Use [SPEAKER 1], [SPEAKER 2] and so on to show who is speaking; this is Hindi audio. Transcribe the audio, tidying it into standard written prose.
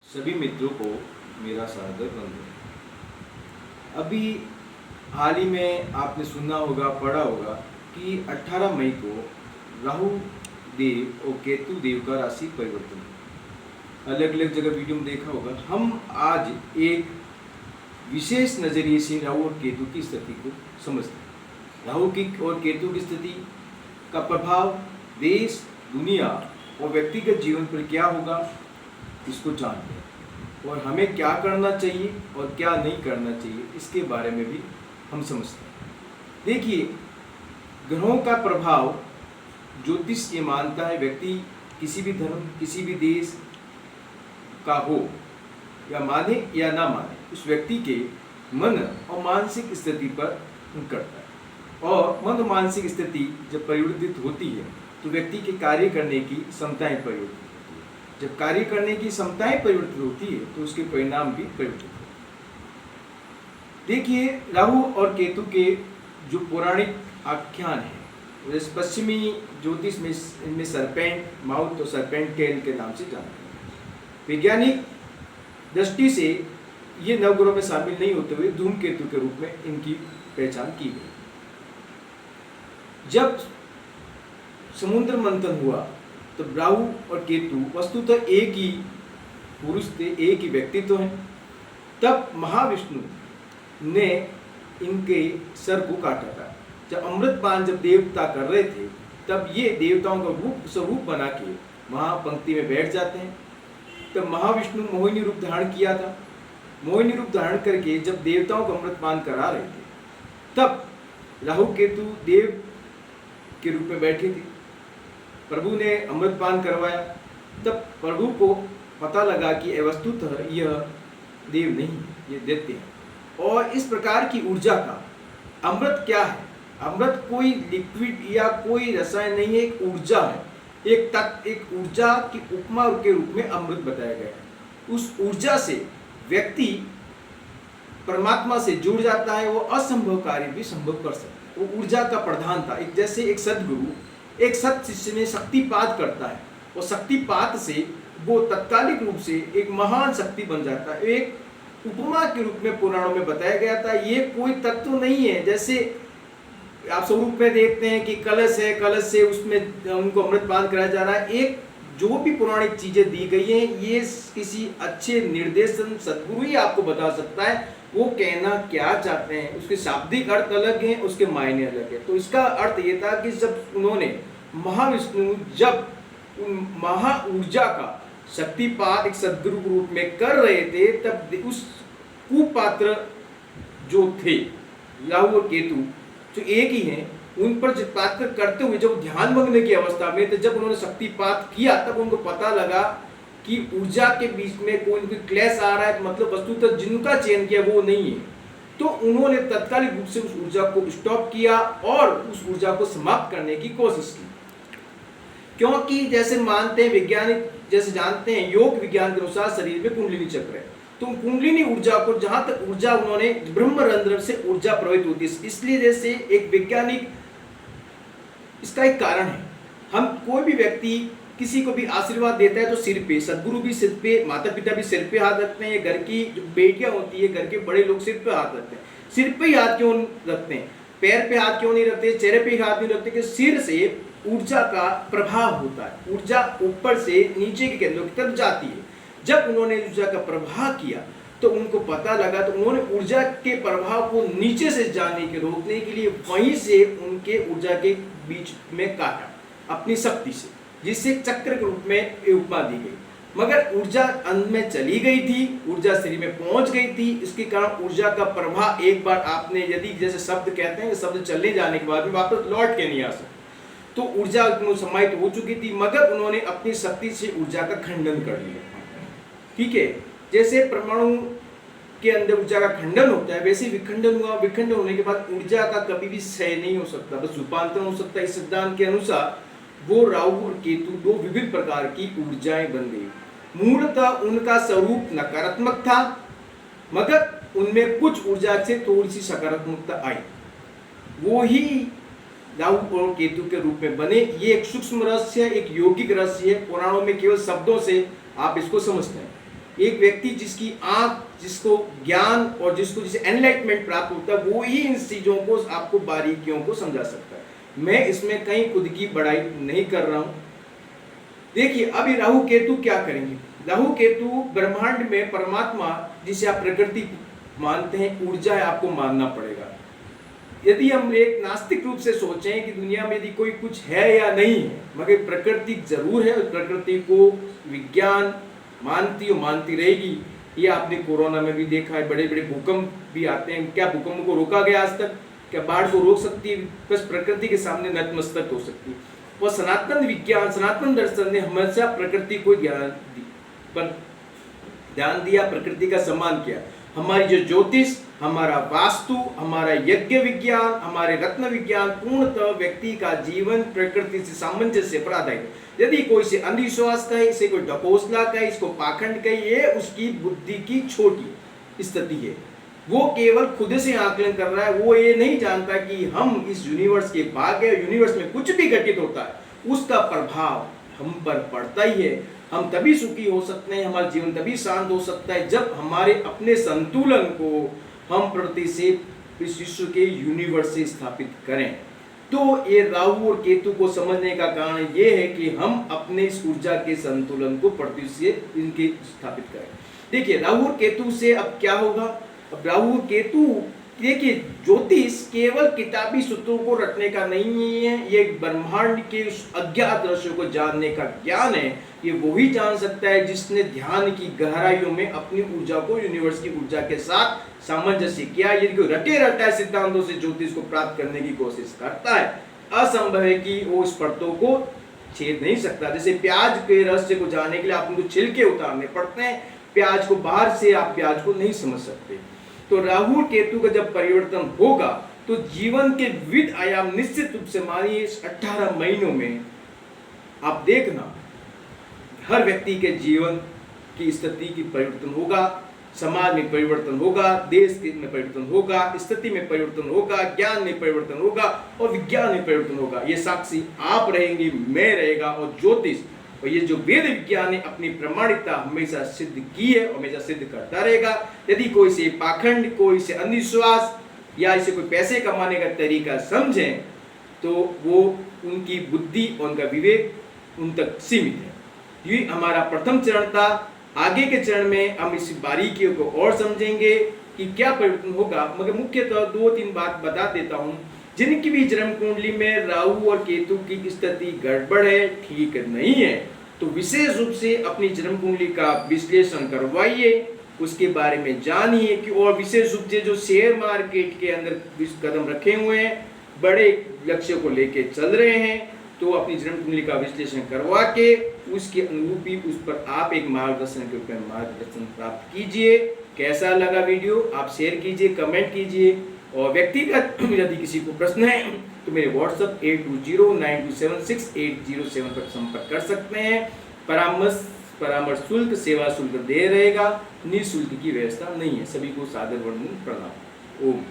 [SPEAKER 1] सभी मित्रों को मेरा सादर वंदन। अभी हाल ही में आपने सुना होगा, पढ़ा होगा कि 18 मई को राहु देव और केतु देव का राशि परिवर्तन है। अलग अलग जगह वीडियो में देखा होगा। हम आज एक विशेष नज़रिए से राहु और केतु की स्थिति को समझते हैं। राहु की और केतु की स्थिति का प्रभाव देश, दुनिया और व्यक्तिगत जीवन पर क्या होगा, इसको जानते हैं और हमें क्या करना चाहिए और क्या नहीं करना चाहिए, इसके बारे में भी हम समझते हैं। देखिए, ग्रहों का प्रभाव ज्योतिष ये मानता है व्यक्ति किसी भी धर्म, किसी भी देश का हो या माने या ना माने, उस व्यक्ति के मन और मानसिक स्थिति पर करता है। और मन और मानसिक स्थिति जब परिवर्तित होती है तो व्यक्ति के कार्य करने की क्षमताएं परिवर्तित होती है। जब कार्य करने की क्षमताएं परिवर्तित होती है तो उसके परिणाम भी परिवर्तित होते हैं। देखिए, राहु और केतु के जो पौराणिक आख्यान है, जैसे पश्चिमी ज्योतिष में इनमें सरपेंट माउथ और सरपेंट टेल के नाम से जानते हैं। वैज्ञानिक दृष्टि से ये नवग्रहों में शामिल नहीं होते हुए धूमकेतु के रूप में इनकी पहचान की गई। जब समुद्र मंथन हुआ तो राहु और केतु वस्तुतः एक ही पुरुष थे, एक ही व्यक्तित्व हैं। तब महाविष्णु ने इनके सर को काटा था। जब अमृतपान जब देवता कर रहे थे तब ये देवताओं का स्वरूप बना के महापंक्ति में बैठ जाते हैं। तब महाविष्णु मोहिनी रूप धारण किया था। मोहिनी रूप धारण करके जब देवताओं को अमृतपान करा रहे थे तब राहु केतु देव के रूप में बैठे थे। प्रभु ने अमृतपान करवाया। तब प्रभु को पता लगा कि वस्तुतः यह देव नहीं है, ये दैत्य है। और इस प्रकार की ऊर्जा का अमृत क्या है? अमृत कोई लिक्विड या कोई रसायन नहीं है, एक ऊर्जा है, एक तत्व, एक ऊर्जा की उपमा के रूप में अमृत बताया गया है। उस ऊर्जा से व्यक्ति परमात्मा से जुड़ जाता है, वो असंभव कार्य भी संभव कर सकता है। वो ऊर्जा का प्रधान था। एक जैसे एक सद्गुरु एक सत शिष्य में शक्तिपात करता है और शक्तिपात से वो तत्कालिक रूप से एक महान शक्ति बन जाता है। एक उपमा के रूप में पुराणों में बताया गया था। ये कोई तत्व नहीं है। जैसे आप स्वरूप में देखते हैं कि कलश है, कलश से उसमें उनको अमृतपान कराया जा रहा है। एक जो भी पौराणिक चीजें दी गई हैं, ये किसी अच्छे निर्देशन सद्गुरु ही आपको बता सकता है वो कहना क्या चाहते हैं। उसके शाब्दिक अर्थ अलग हैं, उसके मायने अलग हैं। तो इसका अर्थ ये था कि जब उन्होंने महाविष्णु जब महा ऊर्जा का शक्तिपात एक सद्गुरु के रूप में कर रहे थे, तब उस कुपात्र जो थे राहु और केतु जो एक ही हैं, उन पर जब पात्र करते हुए जब ध्यान भंगने की अवस्था में, तो जब उन्होंने शक्तिपात किया तब उनको पता लगा कि ऊर्जा के बीच में कोई क्लेश आ रहा है, मतलब वस्तुतः जिनका चयन किया वो नहीं है। तो उन्होंने तत्कालिक रूप से उस ऊर्जा को स्टॉप किया और उस ऊर्जा को समाप्त करने की कोशिश की। क्योंकि जैसे मानते हैं वैज्ञानिक, जैसे जानते हैं योग विज्ञान के अनुसार शरीर में कुंडलिनी चक्र है। तो कुंडलिनी ऊर्जा को जहां तक ऊर्जा उन्होंने ब्रह्मरंध्र से ऊर्जा प्रवाहित होती है, इसलिए जैसे एक वैज्ञानिक इसका एक कारण है। हम कोई भी व्यक्ति किसी को भी आशीर्वाद देता है तो सिर पे, सदगुरु भी सिर पे, माता पिता भी सिर पे हाथ रखते हैं, घर की जो बेटियां होती है, घर के बड़े लोग सिर पे हाथ रखते हैं। सिर पे ही हाथ क्यों रखते हैं? पैर पे हाथ क्यों नहीं रखते, चेहरे पे हाथ नहीं रखते? कि सिर से ऊर्जा का प्रभाव होता है। ऊर्जा ऊपर से नीचे के केंद्रों की तरफ जाती है। जब उन्होंने ऊर्जा का प्रभाव किया तो उनको पता लगा, तो उन्होंने ऊर्जा के प्रभाव को नीचे से जाने के रोकने के लिए वहीं से उनके ऊर्जा के बीच में काटा अपनी शक्ति से, जिससे चक्र के रूप में उपमा दी गई। मगर ऊर्जा अंत में चली गई थी, ऊर्जा शरीर में पहुंच गई थी। इसके कारण ऊर्जा का प्रभाव एक बार आपने यदि जैसे शब्द कहते हैं, शब्द चले जाने के बाद भी वापस लौट के नहीं आ सकते। तो ऊर्जा समाहित हो चुकी थी, मगर उन्होंने अपनी शक्ति से ऊर्जा का खंडन कर लिया। ठीक है, जैसे परमाणु के अंदर ऊर्जा का खंडन होता है, वैसे विखंडन हुआ। विखंडन होने के बाद ऊर्जा का कभी भी क्षय नहीं हो सकता, बस रूपांतरण हो सकता है। इस सिद्धांत के अनुसार वो राहु और केतु दो विविध प्रकार की ऊर्जाएं बन गई। मूलतः उनका स्वरूप नकारात्मक था, मगर उनमें कुछ ऊर्जा से थोड़ी सी सकारात्मकता आई, वो ही राहु और केतु के रूप में बने। ये एक सूक्ष्म रहस्य, एक यौगिक रहस्य है। पुराणों में केवल शब्दों से आप इसको समझते हैं। एक व्यक्ति जिसकी आंख, जिसको ज्ञान और जिसको जिसे एनलाइटमेंट प्राप्त होता है, वो ही इन चीज़ों को, आपको बारीकियों को समझा सकता है। मैं इसमें कहीं खुद की बड़ाई नहीं कर रहा हूँ। देखिए अभी राहु केतु क्या करेंगे। राहु केतु ब्रह्मांड में परमात्मा, जिसे आप प्रकृति मानते हैं, ऊर्जा है, आपको मानना पड़ेगा। यदि हम एक नास्तिक रूप से सोचें कि दुनिया में यदि कोई कुछ है या नहीं है, मगर प्रकृति जरूर है और प्रकृति को विज्ञान मानती रहेगी। ये आपने कोरोना में भी देखा है, बड़े बड़े भूकंप भी आते हैं। क्या भूकंप को रोका गया आज तक? क्या बाढ़ को रोक सकती है? बस प्रकृति के सामने नतमस्तक हो सकती है। और सनातन विज्ञान, सनातन दर्शन ने हमेशा प्रकृति को ध्यान दिया, प्रकृति का सम्मान किया। हमारी जो ज्योतिष, हमारा वास्तु, हमारा यज्ञ विज्ञान, हमारे रत्न विज्ञान, पूर्णतः व्यक्ति का जीवन प्रकृति से सामंजस्य पर आधारित है। यदि कोई से अंधविश्वास कहे, इसे कोई ढकोसला कहे, इसको पाखंड कहे, ये उसकी बुद्धि की छोटी स्थिति है। वो केवल खुद से आकलन कर रहा है। वो ये नहीं जानता कि हम इस यूनिवर्स के भाग है, यूनिवर्स में कुछ भी घटित होता है उसका प्रभाव हम पर पड़ता ही है। हम तभी सुखी हो सकते हैं, हमारा जीवन तभी शांत हो सकता है जब हमारे अपने संतुलन को हम प्रकृति से, इस विश्व के यूनिवर्स से स्थापित करें। तो ये राहु और केतु को समझने का कारण ये है कि हम अपने इस ऊर्जा के संतुलन को प्रकृति से इनके स्थापित करें। देखिए राहु और केतु से अब क्या होगा। अब राहु और केतु, देखिए ज्योतिष केवल किताबी सूत्रों को रटने का नहीं है, ये ब्रह्मांड के अज्ञात रहस्यों को जानने का ज्ञान है। ये वही जान सकता है जिसने ध्यान की गहराइयों में अपनी ऊर्जा को यूनिवर्स की ऊर्जा के साथ सामंजस्य किया। यदि कोई रटे रटाए सिद्धांतों से ज्योतिष को प्राप्त करने की कोशिश करता है, असंभव है कि वो इस परतों को छेद नहीं सकता। जैसे प्याज के रहस्य को जानने के लिए आप उनको छिलके उतारने पड़ते हैं, प्याज को बाहर से आप प्याज को नहीं समझ सकते। तो राहु केतु का जब परिवर्तन होगा तो जीवन के विविध आयाम निश्चित रूप से, मानिए 18 महीनों में आप देखना हर व्यक्ति के जीवन की स्थिति की परिवर्तन होगा, समाज में परिवर्तन होगा, देश में परिवर्तन होगा, स्थिति में परिवर्तन होगा, ज्ञान में परिवर्तन होगा और विज्ञान में परिवर्तन होगा। ये साक्षी आप रहेंगे, मैं रहेगा और ज्योतिष और ये जो वेद विज्ञान ने अपनी प्रमाणिकता हमेशा सिद्ध की है और हमेशा सिद्ध करता रहेगा। यदि कोई से पाखंड, कोई से अंधविश्वास या इसे कोई पैसे कमाने का तरीका समझें तो वो उनकी बुद्धि और उनका विवेक उन तक सीमित है। ये हमारा प्रथम चरण था। आगे के चरण में हम इस बारीकियों को और समझेंगे कि क्या परिवर्तन होगा, मगर मुख्यतः 2-3 बात बता देता हूँ। जिनकी भी जन्म कुंडली में राहु और केतु की स्थिति गड़बड़ है, ठीक नहीं है, तो विशेष रूप से अपनी जन्म कुंडली का विश्लेषण करवाइए, उसके बारे में जानिए कि, और विशेष रूप से जो शेयर मार्केट के अंदर कदम रखे हुए हैं, बड़े लक्ष्य को लेके चल रहे हैं, तो अपनी जन्म कुंडली का विश्लेषण करवा के उसके अनुरूपी उस पर आप एक मार्गदर्शन के रूप में मार्गदर्शन प्राप्त कीजिए। कैसा लगा वीडियो आप शेयर कीजिए, कमेंट कीजिए और व्यक्तिगत यदि किसी को प्रश्न है तो मेरे व्हाट्सएप 8209276807 पर संपर्क कर सकते हैं। परामर्श शुल्क, सेवा शुल्क दे रहेगा, निःशुल्क की व्यवस्था नहीं है। सभी को सादर वंदन, प्रणाम। ओम।